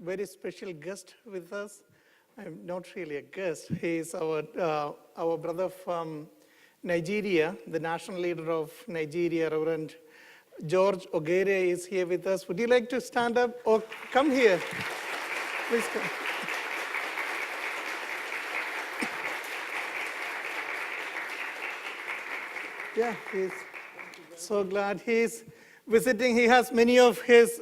very special guest with us. I'm not really a guest. He is our brother from Nigeria, the national leader of Nigeria, Reverend George Ogere is here with us. Would you like to stand up or come here? Please come. Yeah, he's so glad he's visiting. He has many of his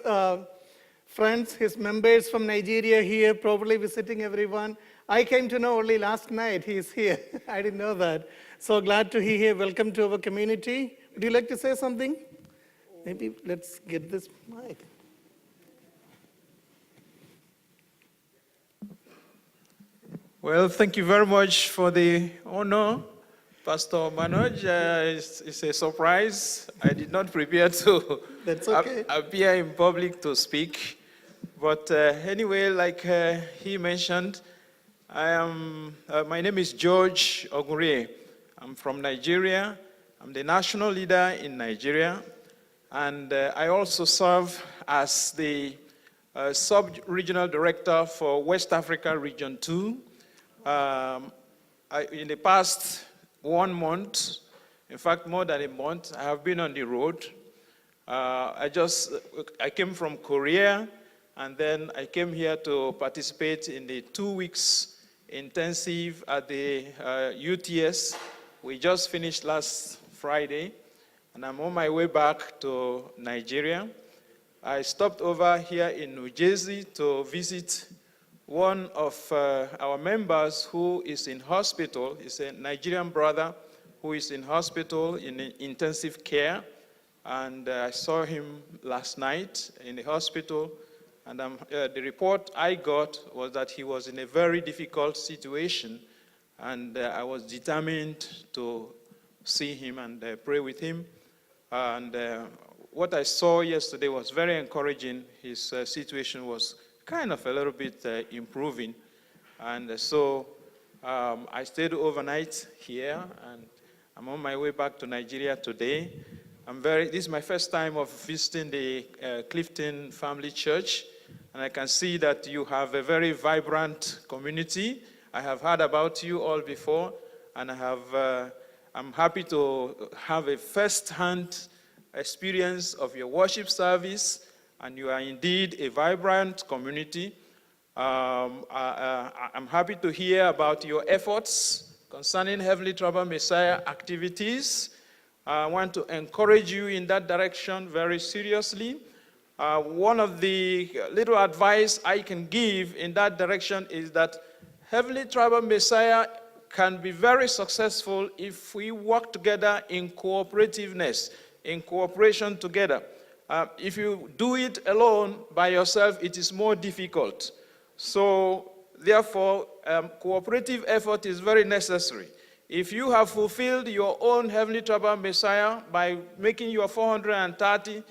friends, his members from Nigeria here, probably visiting everyone. I came to know only last night he's here. I didn't know that. So glad to be here. Welcome to our community. Would you like to say something? Maybe let's get this mic. Well, thank you very much for the honor, Pastor Manoj. It's a surprise. I did not prepare to That's okay. appear in public to speak. But anyway, like he mentioned, my name is George Ogure. I'm from Nigeria. I'm the national leader in Nigeria. And I also serve as the sub-regional director for West Africa Region 2. In the past 1 month, in fact, more than a month, I have been on the road. I came from Korea, and then I came here to participate in the 2 weeks intensive at the UTS. We just finished last Friday, and I'm on my way back to Nigeria. I stopped over here in New Jersey to visit one of our members who is in hospital. He's a Nigerian brother who is in hospital in intensive care. And I saw him last night in the hospital. And the report I got was that he was in a very difficult situation. And I was determined to see him and pray with him. And what I saw yesterday was very encouraging. His situation was kind of a little bit improving. And so I stayed overnight here, and I'm on my way back to Nigeria today. This is my first time of visiting the Clifton Family Church, and I can see that you have a very vibrant community. I have heard about you all before, and I'm happy to have a first-hand experience of your worship service. And you are indeed a vibrant community. I'm happy to hear about your efforts concerning Heavenly Trouble Messiah activities. I want to encourage you in that direction very seriously. One of the little advice I can give in that direction is that Heavenly Trouble Messiah can be very successful if we work together in cooperativeness, in cooperation together. If you do it alone by yourself, it is more difficult. So, therefore, cooperative effort is very necessary. If you have fulfilled your own Heavenly Trouble Messiah by making your 430,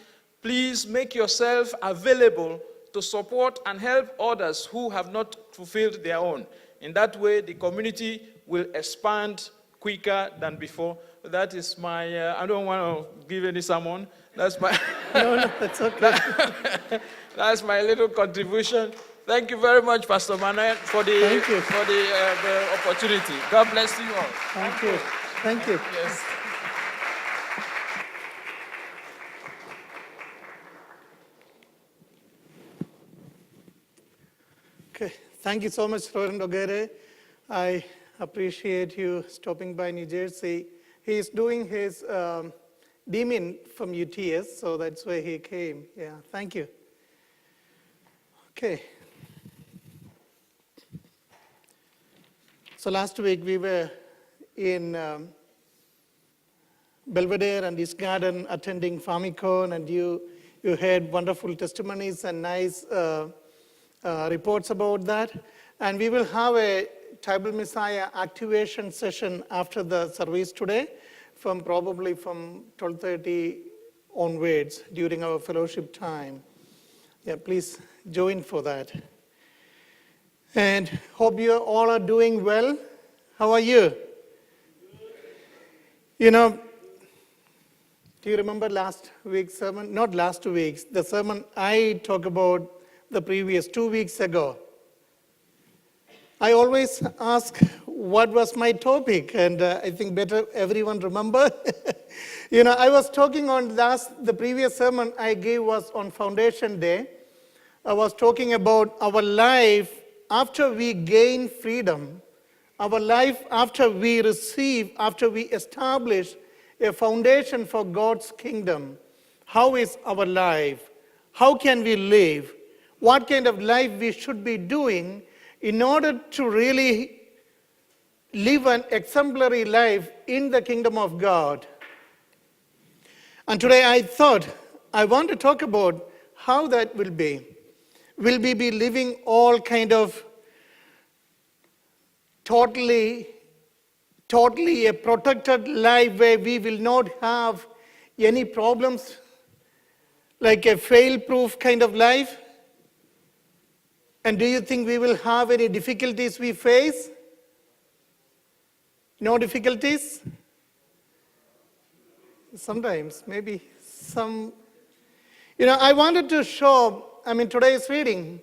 please make yourself available to support and help others who have not fulfilled their own. In that way, the community will expand quicker than before. That is my, I don't want to give any sermon. That's my No, that's okay. That's my little contribution. Thank you very much, Pastor Manuel, for the opportunity. God bless you all. Thank you. Thank you. Yes. Okay. Thank you so much, Reverend Ogere. I appreciate you stopping by New Jersey. He is doing his DMIN from UTS, so that's why he came. Yeah, thank you. Okay. So last week we were in Belvedere and East Garden attending Famicon, and you heard wonderful testimonies and nice reports about that. And we will have a Tribal Messiah activation session after the service today, probably from 12:30 onwards during our fellowship time. Yeah, please join for that. And hope you all are doing well. How are you? You know, do you remember last week's sermon? Not last 2 weeks. The sermon I talk about the previous 2 weeks ago. I always ask what was my topic, and I think better everyone remember. I was talking on the previous sermon I gave was on Foundation Day. I was talking about our life after we gain freedom, our life after we establish a foundation for God's kingdom. How is our life? How can we live? What kind of life we should be doing in order to really live an exemplary life in the kingdom of God? And today I thought I want to talk about how that will be. Will we be living all kind of totally a protected life where we will not have any problems, like a fail-proof kind of life? And do you think we will have any difficulties we face? No difficulties? Sometimes, maybe some. I wanted to show, today's reading,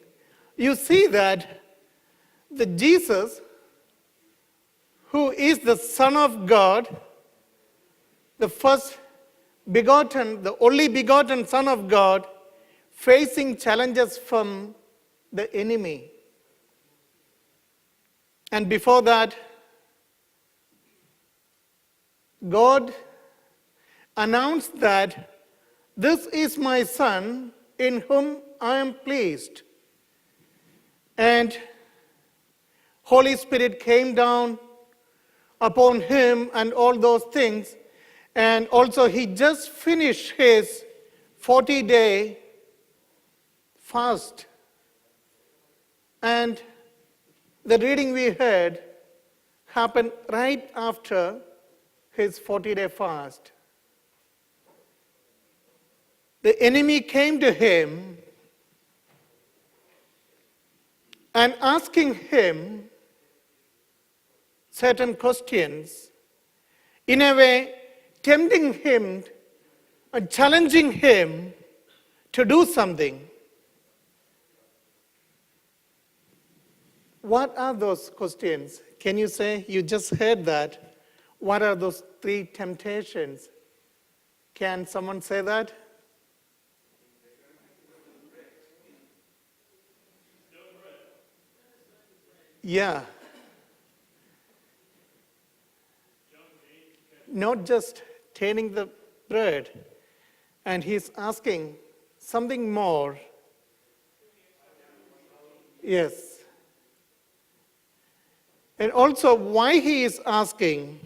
you see that the Jesus, who is the Son of God, the first begotten, the only begotten Son of God, facing challenges from the enemy. And before that, God announced that this is my Son in whom I am pleased. And Holy Spirit came down upon him and all those things. And also he just finished his 40-day fast. And the reading we heard happened right after his 40-day fast. The enemy came to him and asking him certain questions, in a way tempting him and challenging him to do something. What are those questions? Can you say? You just heard that. What are those 3 temptations? Can someone say that? Yeah. Not just turning the bread, and he's asking something more. Yes. And also why he is asking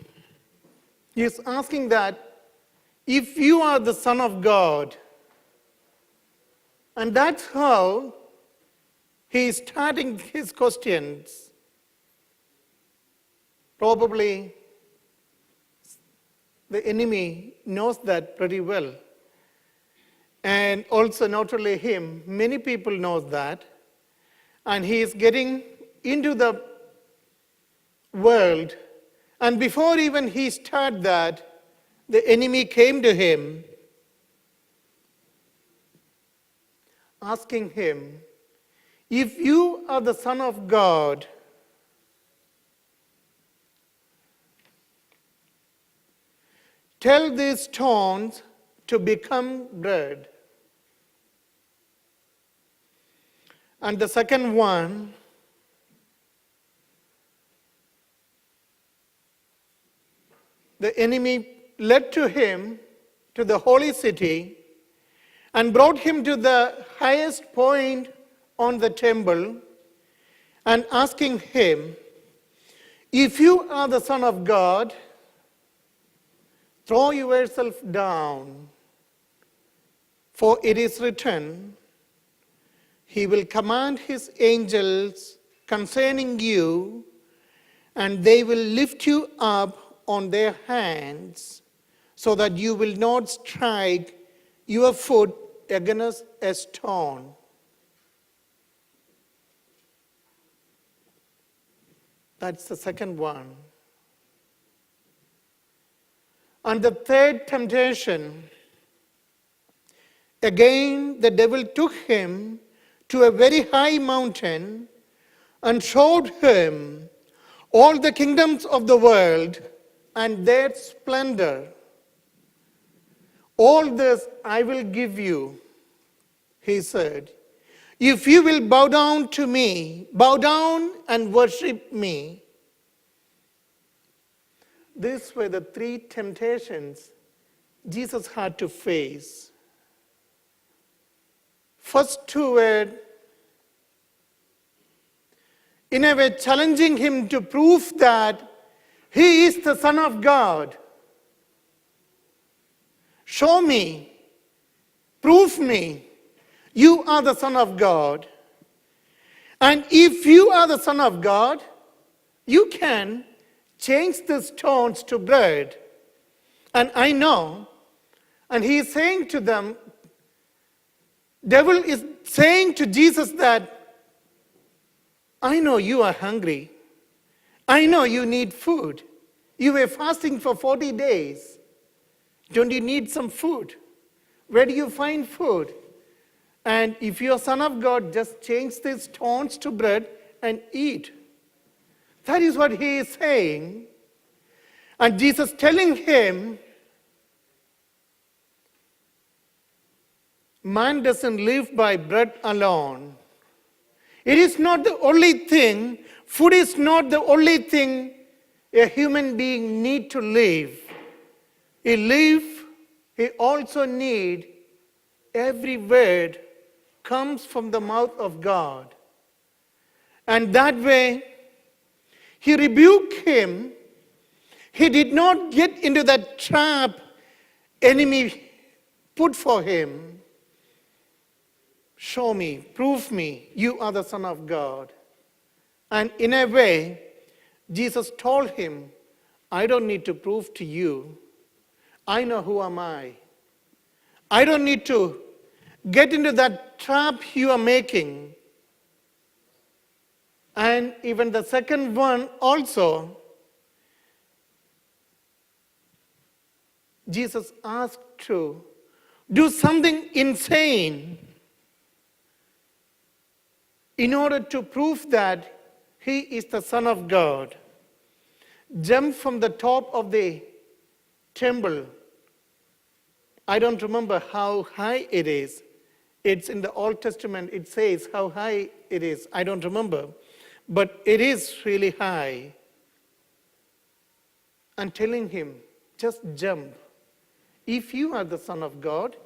that if you are the Son of God, and that's how he is starting his questions. Probably the enemy knows that pretty well. And also not only him, many people know that. And he is getting into the world. And before even he started that, the enemy came to him, asking him, if you are the Son of God, tell these stones to become bread. And the second one, the enemy led to him to the holy city and brought him to the highest point on the temple and asking him, if you are the Son of God, throw yourself down, for it is written, he will command his angels concerning you, and they will lift you up on their hands, so that you will not strike your foot against a stone. That's the second one. And the third temptation, again the devil took him to a very high mountain and showed him all the kingdoms of the world and their splendor. All this I will give you, he said, if you will bow down to me, bow down and worship me. These were the three temptations Jesus had to face. First two were, in a way, challenging him to prove that he is the Son of God. Show me, prove me, you are the Son of God. And if you are the Son of God, you can change the stones to bread. And I know, and he is saying to them, devil is saying to Jesus that, I know you are hungry. I know you need food. You were fasting for 40 days. Don't you need some food? Where do you find food? And if you're Son of God, just change these stones to bread and eat. That is what he is saying. And Jesus telling him, man doesn't live by bread alone. It is not the only thing, food is not the only thing a human being need to live. He also need every word comes from the mouth of God. And that way, he rebuked him. He did not get into that trap enemy put for him. Show me, prove me, you are the Son of God. And in a way, Jesus told him, I don't need to prove to you. I know who am I. I don't need to get into that trap you are making. And even the second one also, Jesus asked to do something insane in order to prove that he is the Son of God. Jump from the top of the temple. I don't remember how high it is. It's in the Old Testament, it says how high it is. I don't remember. But it is really high. And telling him, just jump. If you are the Son of God,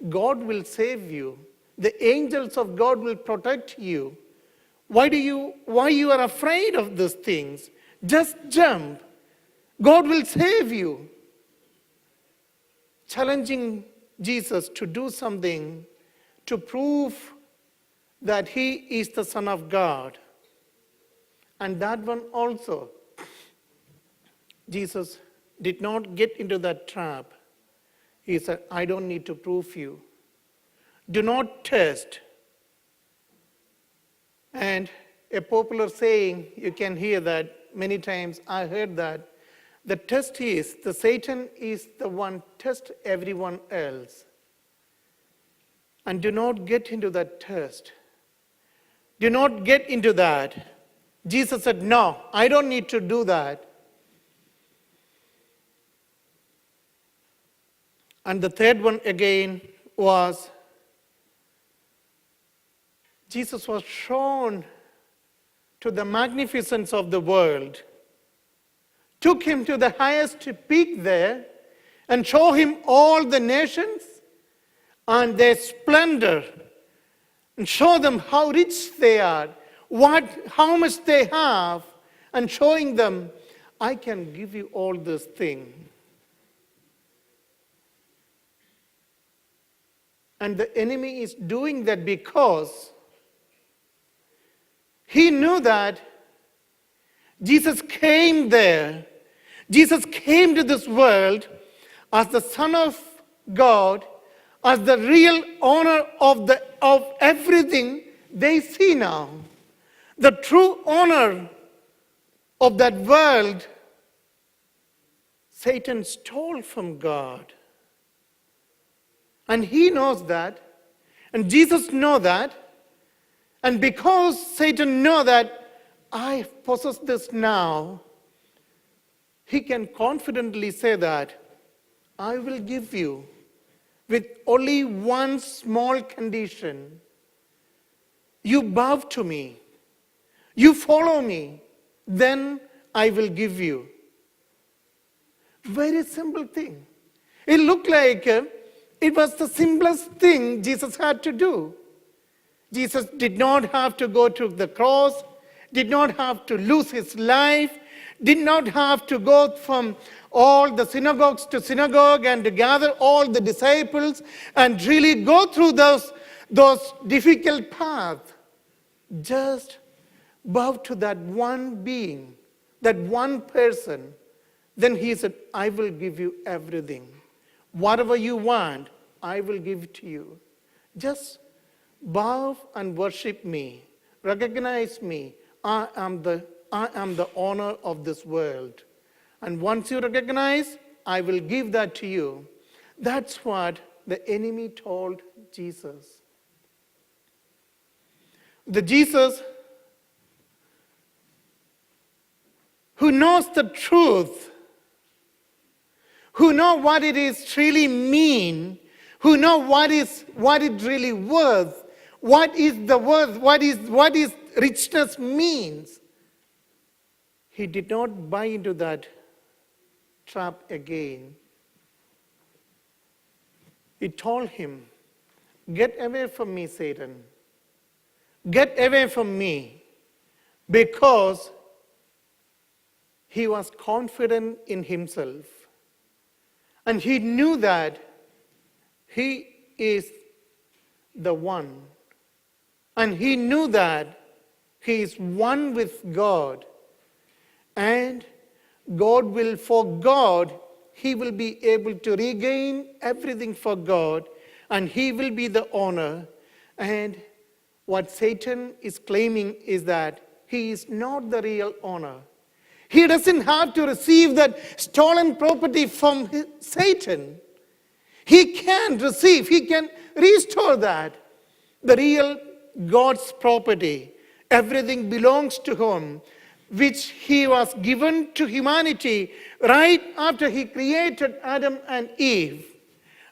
God will save you. The angels of God will protect you. Why you are afraid of these things? Just jump. God will save you. Challenging Jesus to do something to prove that he is the Son of God. And that one also, Jesus did not get into that trap. He said, I don't need to prove you. Do not test. And a popular saying, you can hear that many times. I heard that. The test is, the Satan is the one test everyone else. And do not get into that test. Do not get into that. Jesus said, no, I don't need to do that. And the third one again was, Jesus was shown to the magnificence of the world, took him to the highest peak there, and showed him all the nations and their splendor, and show them how rich they are, how much they have, and showing them, I can give you all this thing. And the enemy is doing that because he knew that Jesus came there. Jesus came to this world as the Son of God, as the real owner of everything they see now. The true owner of that world, Satan stole from God. And he knows that, and Jesus knows that, And because Satan knows that I possess this now, he can confidently say that I will give you with only one small condition. You bow to me, you follow me, then I will give you. Very simple thing. It looked like it was the simplest thing Jesus had to do. Jesus did not have to go to the cross, did not have to lose his life, did not have to go from all the synagogues to synagogue and to gather all the disciples and really go through those difficult paths. Just bow to that one being, that one person. Then he said, I will give you everything. Whatever you want, I will give to you. Just bow and worship me. Recognize me. I am the owner of this world. And once you recognize, I will give that to you. That's what the enemy told Jesus. The Jesus who knows the truth, who know what it is really mean, who know what it really worth, what is the worth, what is richness means. He did not buy into that trap again. He told him, get away from me, Satan. Get away from me. Because he was confident in himself. And he knew that he is the one. And he knew that he is one with God. And for God, he will be able to regain everything for God. And he will be the owner. And what Satan is claiming is that he is not the real owner. He doesn't have to receive that stolen property from Satan. He can receive, he can restore that. The real God's property. Everything belongs to him, which he was given to humanity right after he created Adam and Eve.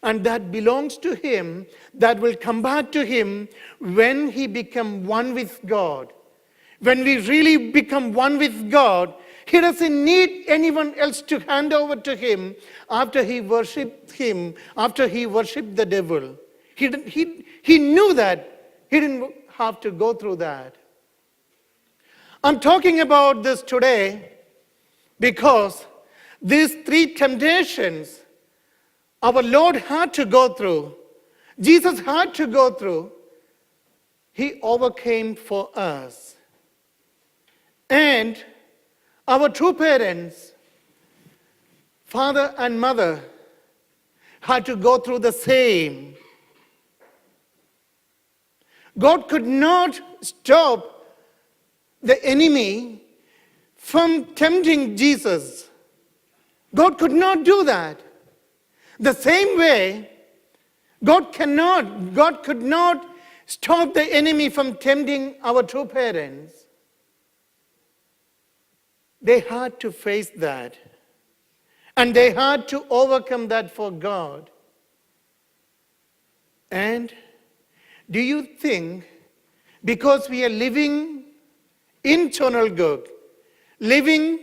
And that belongs to him, that will come back to him when he become one with God. When we really become one with God, he doesn't need anyone else to hand over to him after he worshipped him, after he worshipped the devil. He knew that. He didn't have to go through that. I'm talking about this today because these three temptations our Lord had to go through, Jesus had to go through, he overcame for us. And our two parents, father and mother, had to go through the same. God could not stop the enemy from tempting Jesus. God could not do that. The same way, God could not stop the enemy from tempting our two parents. They had to face that. And they had to overcome that for God. And do you think, because we are living in Chonalguk, living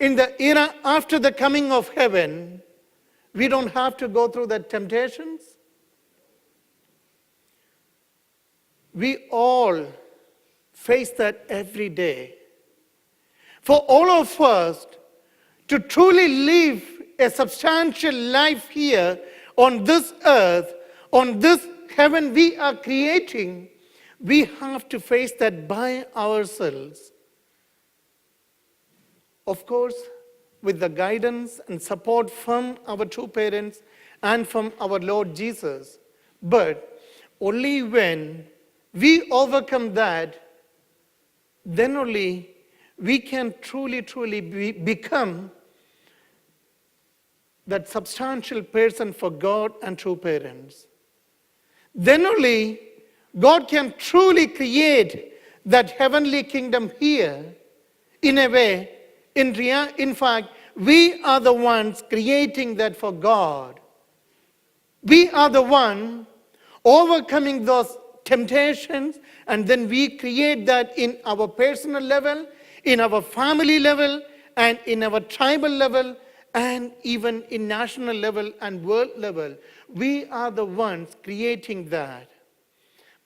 in the era after the coming of heaven, we don't have to go through the temptations? We all face that every day. For all of us to truly live a substantial life here on this earth, on this heaven we are creating, we have to face that by ourselves. Of course, with the guidance and support from our two parents and from our Lord Jesus. But only when we overcome that, then only we can truly become that substantial person for God and true parents. Then only God can truly create that heavenly kingdom here in a way. In fact, we are the ones creating that for God. We are the one overcoming those temptations, and then we create that in our personal level, in our family level, and in our tribal level, and even in national level and world level. We are the ones creating that.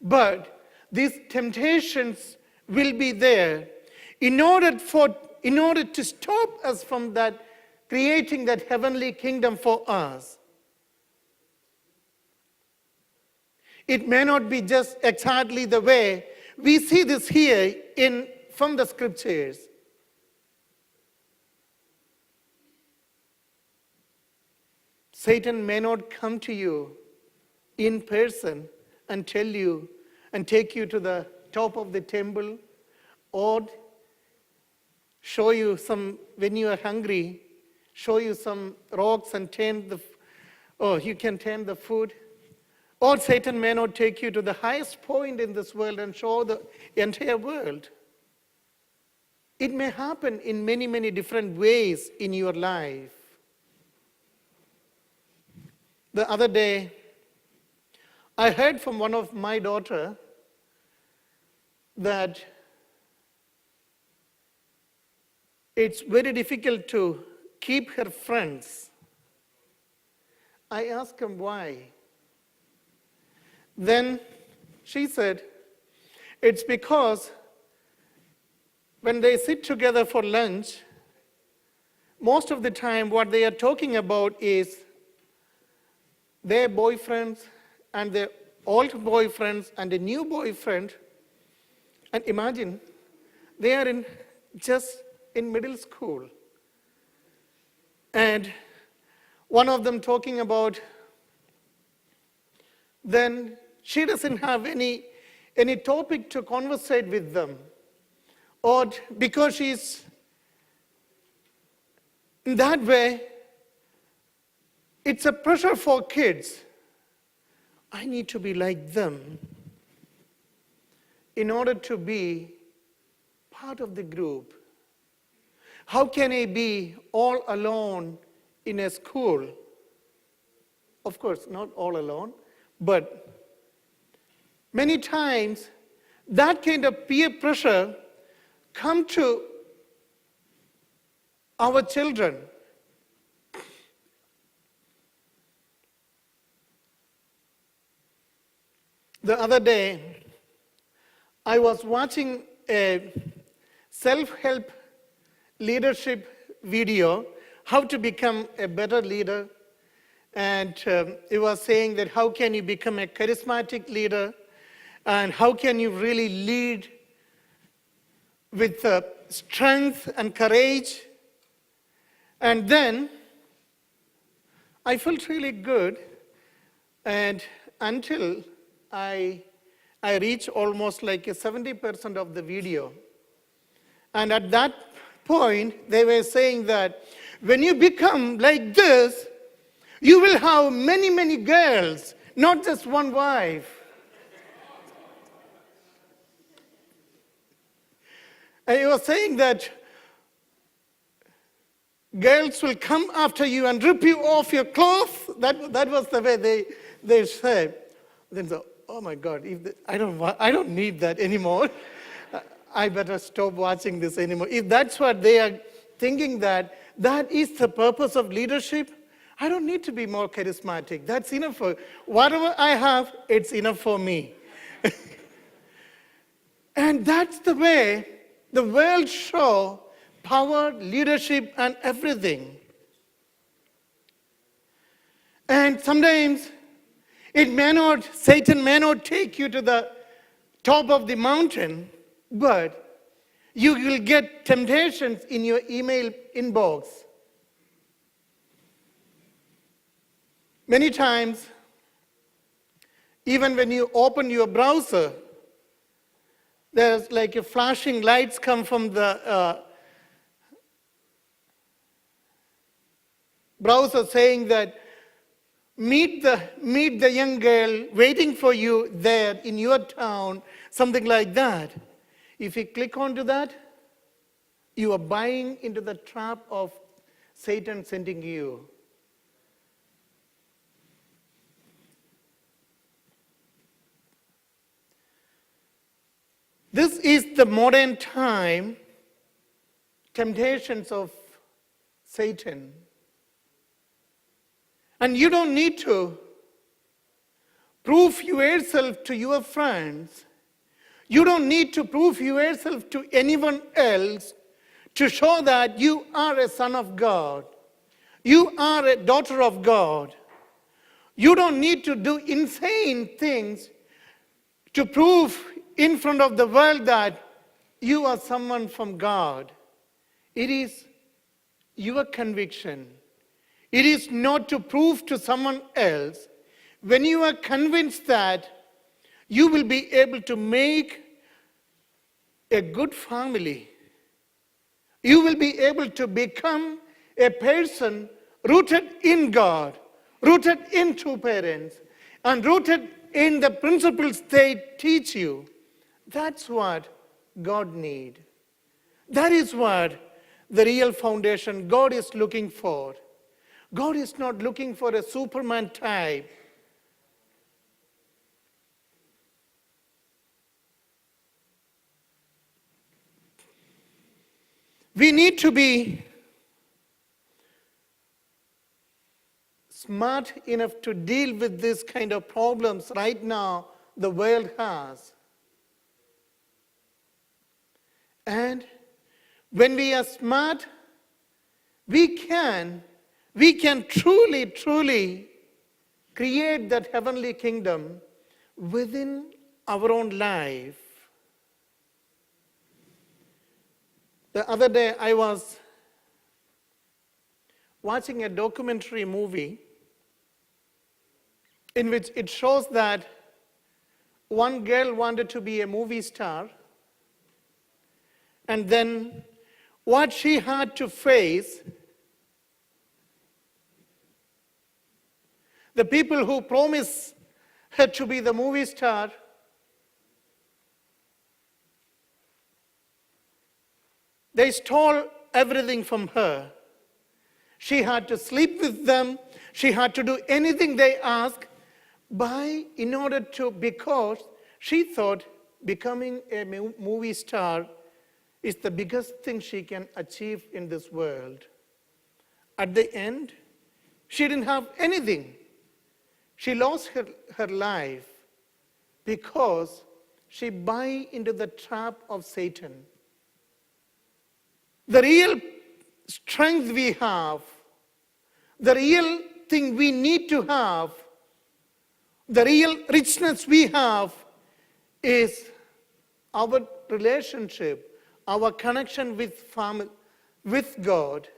But these temptations will be there in order to stop us from that, creating that heavenly kingdom for us. It may not be just exactly the way we see this here from the scriptures. Satan may not come to you in person and tell you and take you to the top of the temple, or show you some, when you are hungry, show you some rocks and you can turn the food. Or Satan may not take you to the highest point in this world and show the entire world. It may happen in many, many different ways in your life. The other day, I heard from one of my daughter that it's very difficult to keep her friends. I asked him why. Then she said, it's because when they sit together for lunch, most of the time what they are talking about is their boyfriends and their old boyfriends and a new boyfriend. And imagine, they are just in middle school. And one of them talking about, then she doesn't have any topic to conversate with them. Or because she's in that way, it's a pressure for kids. I need to be like them in order to be part of the group. How can I be all alone in a school? Of course, not all alone, but many times that kind of peer pressure come to our children. The other day, I was watching a self-help leadership video, how to become a better leader. And it was saying that how can you become a charismatic leader, and how can you really lead with strength and courage. And then I felt really good, and until I reached almost like 70% of the video. And at that point, they were saying that when you become like this, you will have many, many girls, not just one wife. And he was saying that girls will come after you and rip you off your clothes. That was the way they said. Then so, oh my God, I don't need that anymore. I better stop watching this anymore. If that's what they are thinking, that is the purpose of leadership, I don't need to be more charismatic. That's enough for whatever I have, it's enough for me. And that's the way the world show power, leadership, and everything. And sometimes Satan may not take you to the top of the mountain, but you will get temptations in your email inbox. Many times, even when you open your browser, there's like a flashing lights come from the browser saying that meet the young girl waiting for you there in your town, something like that. If you click onto that, you are buying into the trap of Satan sending you. This is the modern time temptations of Satan. And you don't need to prove yourself to your friends. You don't need to prove yourself to anyone else to show that you are a son of God. You are a daughter of God. You don't need to do insane things to prove in front of the world that you are someone from God. It is your conviction. It is not to prove to someone else. When you are convinced that you will be able to make a good family, you will be able to become a person rooted in God, rooted in two parents, and rooted in the principles they teach you. That's what God needs. That is what the real foundation God is looking for. God is not looking for a Superman type. We need to be smart enough to deal with this kind of problems right now the world has. And when we are smart, we can truly create that heavenly kingdom within our own life. The other day I was watching a documentary movie in which it shows that one girl wanted to be a movie star, and then what she had to face, the people who promised her to be the movie star, they stole everything from her. She had to sleep with them. She had to do anything they asked because she thought becoming a movie star is the biggest thing she can achieve in this world. At the end, she didn't have anything. She lost her life because she bought into the trap of Satan. The real strength we have, the real thing we need to have, the real richness we have is our relationship, our connection with God,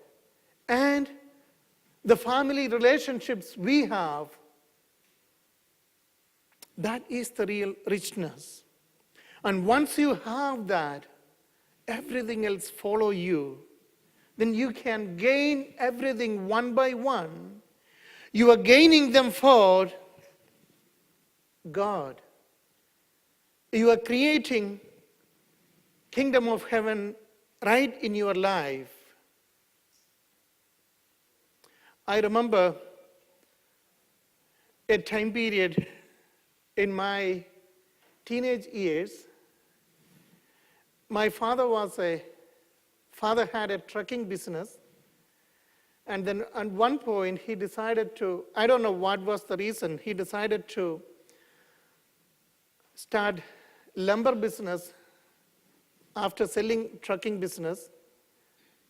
and the family relationships we have. That is the real richness. And once you have that, everything else follow you. Then you can gain everything one by one. You are gaining them for God. You are creating kingdom of heaven right in your life. I remember a time period in my teenage years. My father had a trucking business, and then at one point he decided to, I don't know what was the reason, he decided to start lumber business after selling trucking business,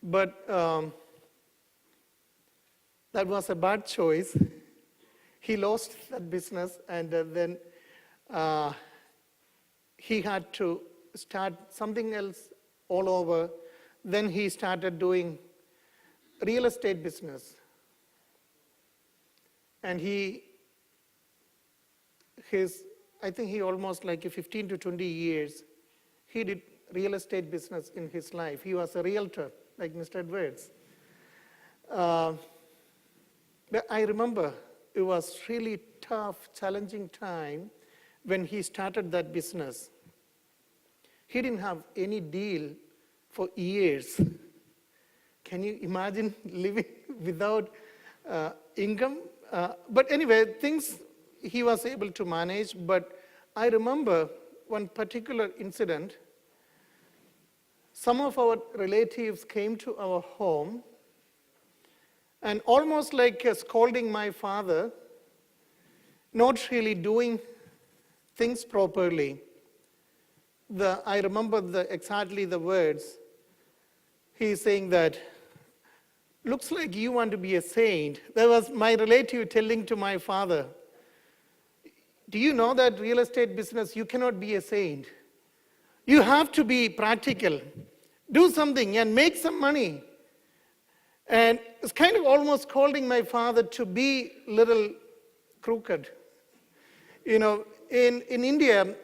but that was a bad choice. He lost that business, and then he had to start something else all over. Then he started doing real estate business. And I think he almost like 15 to 20 years, he did real estate business in his life. He was a realtor, like Mr. Edwards. But I remember it was really tough, challenging time when he started that business. He didn't have any deal for years. Can you imagine living without income? But anyway, things he was able to manage. But I remember one particular incident. Some of our relatives came to our home and almost like scolding my father, not really doing things properly. I remember exactly the words. He's saying that, looks like you want to be a saint. That was my relative telling to my father, do you know that real estate business, you cannot be a saint. You have to be practical. Do something and make some money. And it's kind of almost scolding my father to be little crooked. You know, in India,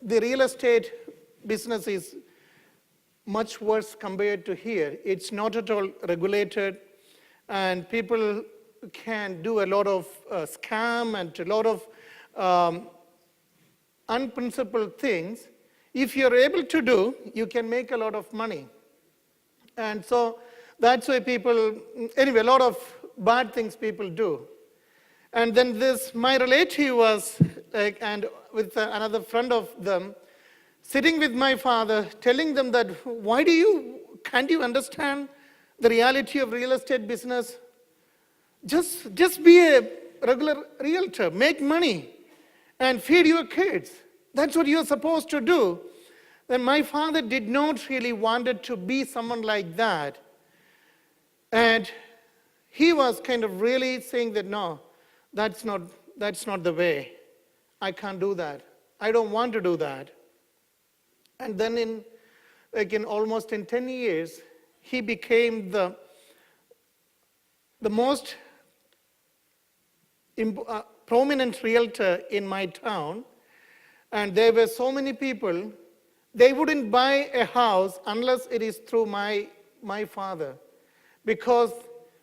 the real estate business is much worse compared to here. It's not at all regulated, and people can do a lot of scam and a lot of unprincipled things. If you're able to do, you can make a lot of money. And so that's why people, anyway, a lot of bad things people do. And then my relative was, like, and with another friend of them, sitting with my father, telling them that, can't you understand the reality of real estate business? Just be a regular realtor, make money, and feed your kids. That's what you're supposed to do. Then my father did not really wanted to be someone like that. And he was kind of really saying that, no, that's not the way. I can't do that. I don't want to do that. And then in almost 10 years, he became the most prominent realtor in my town. And there were so many people, they wouldn't buy a house unless it is through my father. Because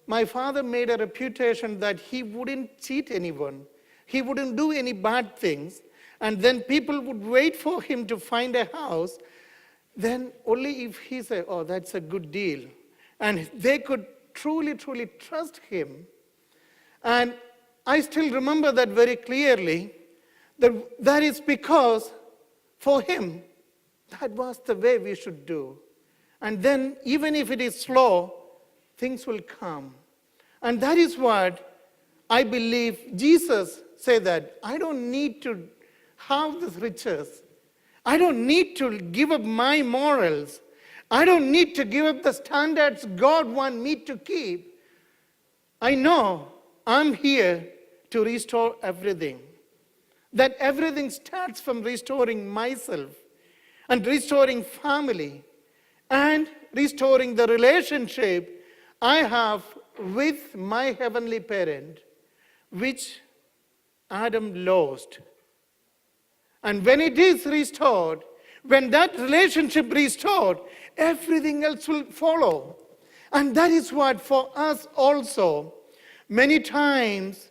my father made a reputation that he wouldn't cheat anyone. He wouldn't do any bad things. And then people would wait for him to find a house. Then only if he said, oh, that's a good deal. And they could truly, truly trust him. And I still remember that very clearly. That is because for him, that was the way we should do. And then even if it is slow, things will come. And that is what I believe Jesus said, that I don't need to have the riches. I don't need to give up my morals. I don't need to give up the standards God wants me to keep. I know I'm here to restore everything. That everything starts from restoring myself and restoring family and restoring the relationship I have with my heavenly parent, which Adam lost. And when it is restored, when that relationship restored, everything else will follow. And that is what for us also, many times,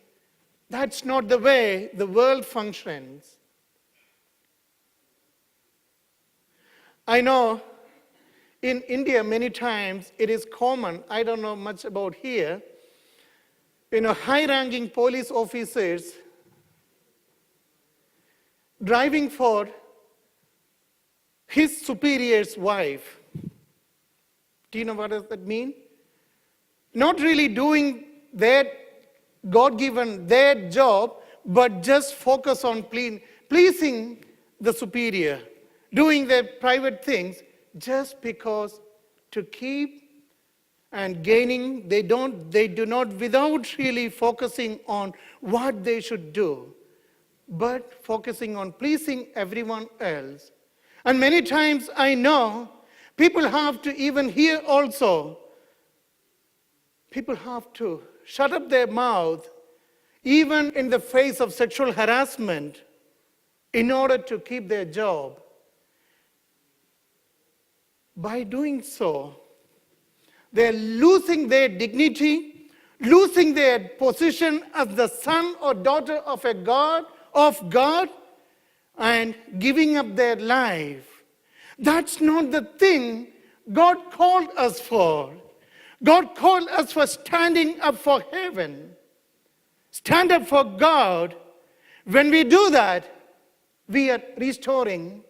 that's not the way the world functions. I know in India many times it is common, I don't know much about here, high-ranking police officers driving for his superior's wife. Do you know what does that mean? Not really doing their God-given their job, but just focus on pleasing the superior, doing their private things just because to keep and gaining, they do not without really focusing on what they should do, but focusing on pleasing everyone else. And many times I know people have to, even here also, people have to shut up their mouth, even in the face of sexual harassment, in order to keep their job. By doing so, they're losing their dignity, losing their position as the son or daughter of God, and giving up their life. That's not the thing God called us for. God called us for standing up for heaven. Stand up for God. When we do that, we are restoring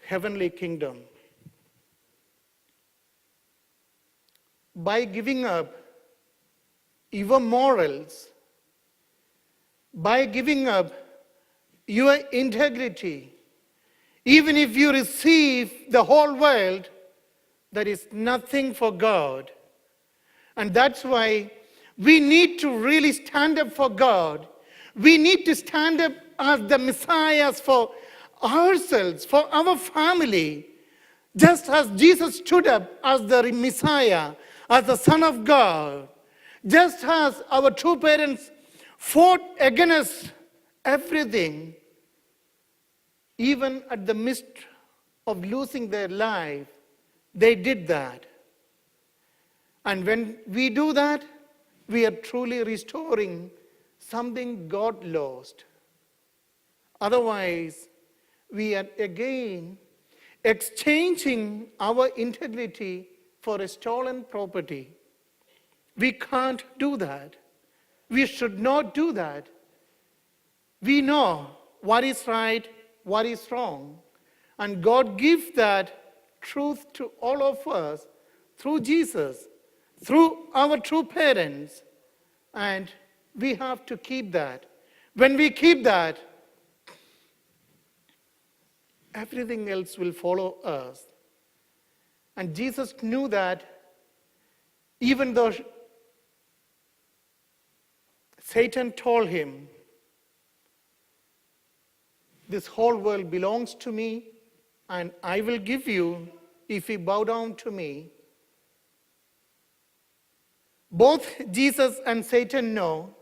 heavenly kingdom. By giving up your morals, by giving up your integrity, even if you receive the whole world, that is nothing for God. And that's why we need to really stand up for God. We need to stand up as the Messiahs for ourselves, for our family. Just as Jesus stood up as the Messiah, as the Son of God, just as our two parents fought against everything, even at the midst of losing their life, they did that. And when we do that, we are truly restoring something God lost. Otherwise, we are again exchanging our integrity for a stolen property. We can't do that. We should not do that. We know what is right, what is wrong. And God gives that truth to all of us through Jesus, through our true parents. And we have to keep that. When we keep that, everything else will follow us. And Jesus knew that even though Satan told him, this whole world belongs to me, and I will give you if you bow down to me. Both Jesus and Satan know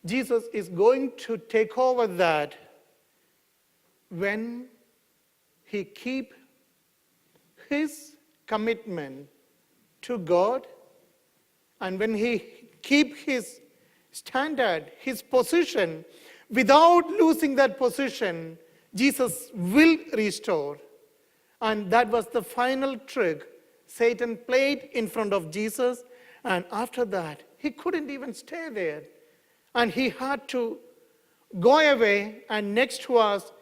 Jesus is going to take over that when he keep his commitment to God, and when he keep his standard, his position, without losing that position, Jesus will restore. And that was the final trick Satan played in front of Jesus. And after that, he couldn't even stay there. And he had to go away, and next was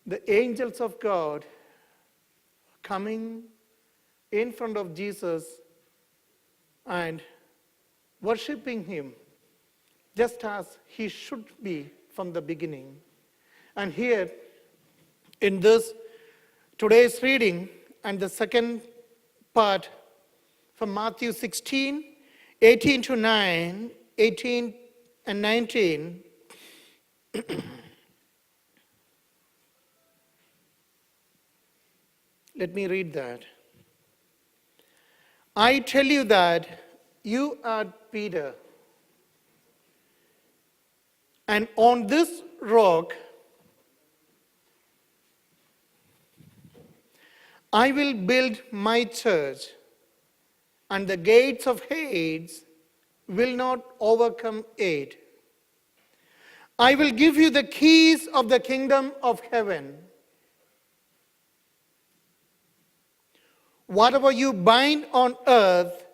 the angels of God coming in front of Jesus and worshiping him just as he should be from the beginning. And here in this today's reading and the second part from Matthew 16, 18 to 9, 18 and 19, let me read that. I tell you that you are Peter, and on this rock I will build my church, and the gates of Hades will not overcome it. I will give you the keys of the kingdom of heaven. Whatever you bind on earth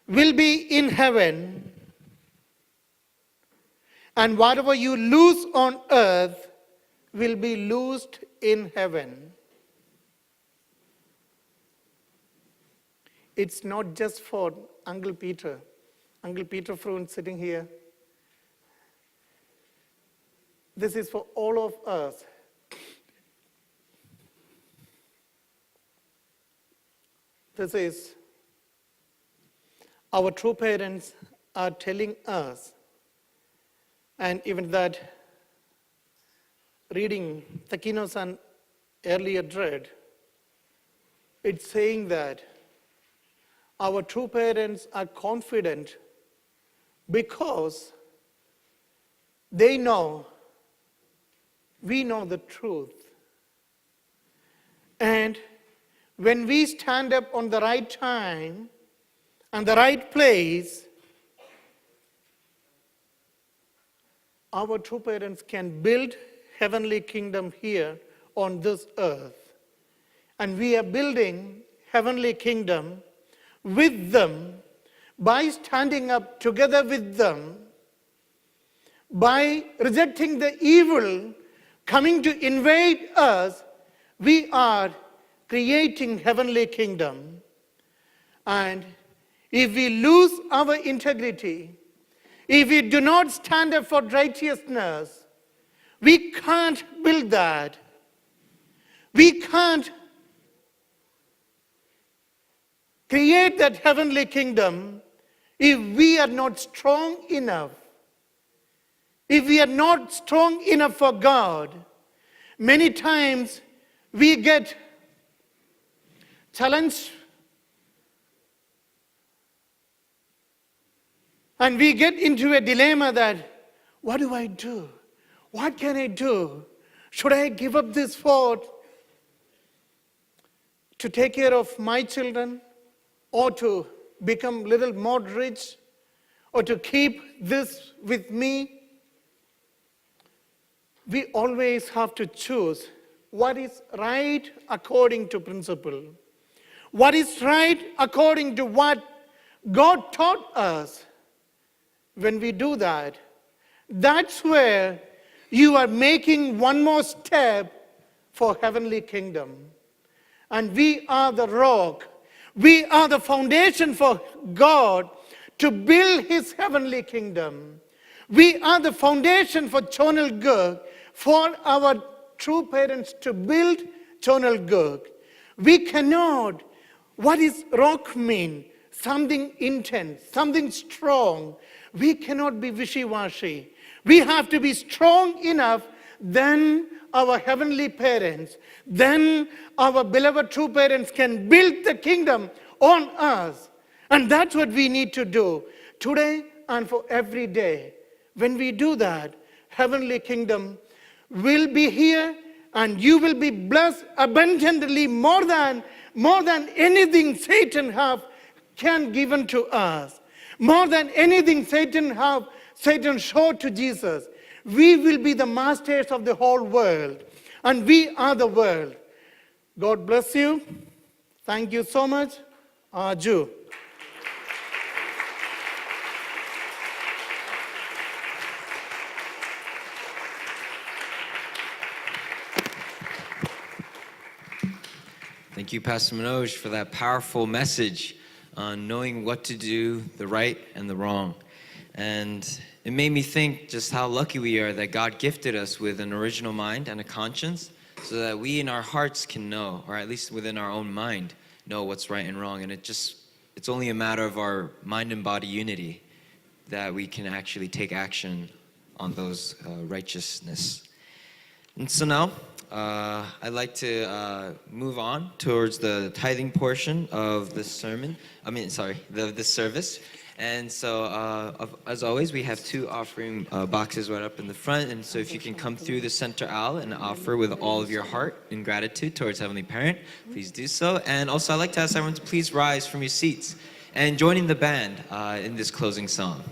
will be in heaven, and whatever you loose on earth will be loosed in heaven. It's not just for Uncle Peter Froon sitting here. This is for all of us. This is our true parents are telling us, and even that reading Takino-san earlier read, it's saying that our true parents are confident because they know, we know the truth. And when we stand up on the right time and the right place, our true parents can build heavenly kingdom here on this earth. And we are building heavenly kingdom with them by standing up together with them, by rejecting the evil coming to invade us. We are creating heavenly kingdom. And if we lose our integrity, if we do not stand up for righteousness, we can't build that. We can't create that heavenly kingdom if we are not strong enough. If we are not strong enough for God, many times we get challenged and we get into a dilemma that, what do I do? What can I do? Should I give up this fort to take care of my children, or to become a little more rich, or to keep this with me? We always have to choose what is right according to principle, what is right according to what God taught us. When we do that, that's where you are making one more step for heavenly kingdom. And we are the rock. We are the foundation for God to build his heavenly kingdom. We are the foundation for Chonal Gurk, for our true parents to build Chonal Gurk. We cannot, what does rock mean? Something intense, something strong. We cannot be wishy-washy. We have to be strong enough, then our heavenly parents, then our beloved true parents can build the kingdom on us. And that's what we need to do today and for every day. When we do that, heavenly kingdom will be here, and you will be blessed abundantly, more than anything Satan can given to us. More than anything Satan showed to Jesus. We will be the masters of the whole world, and we are the world. God bless you. Thank you so much. Aju. Thank you, Pastor Manoj, for that powerful message on knowing what to do, the right and the wrong. And it made me think just how lucky we are that God gifted us with an original mind and a conscience, so that we in our hearts can know, or at least within our own mind, know what's right and wrong. And it's only a matter of our mind and body unity that we can actually take action on those righteousness. And so now, I'd like to move on towards the tithing portion of this service. And so, as always, we have two offering boxes right up in the front. And so if you can come through the center aisle and offer with all of your heart in gratitude towards Heavenly Parent, please do so. And also, I'd like to ask everyone to please rise from your seats and join in the band in this closing song.